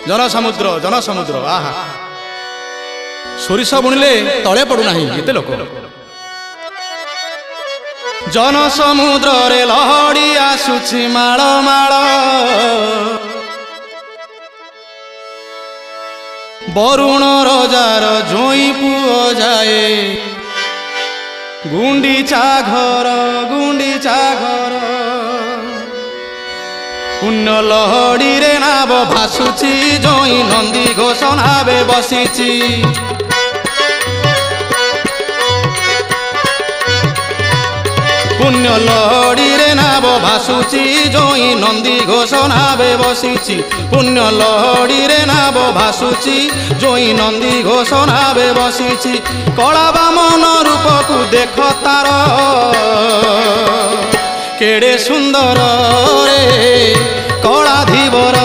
जनसमुद्र आहा सोरिष बुणिले तले पड़ूना एते लोक जनसमुद्र रे लहड़ी आसुछि माळ माळ बरुण रजार जोई पुओ जाए गुंडीचा घर पुण्य लहड़ी रे नाव भासुची जोई नंदी घोष नावे बसीची पुण्य लहड़ी रे नाव भासुची जोई नंदी घोष नावे बसीची पुण्य लहड़ी रे नाव भासुची जोई नंदी घोष नावे बसीची कला बामन रूप को देख तार केड़े सुंदर रे कला धीवर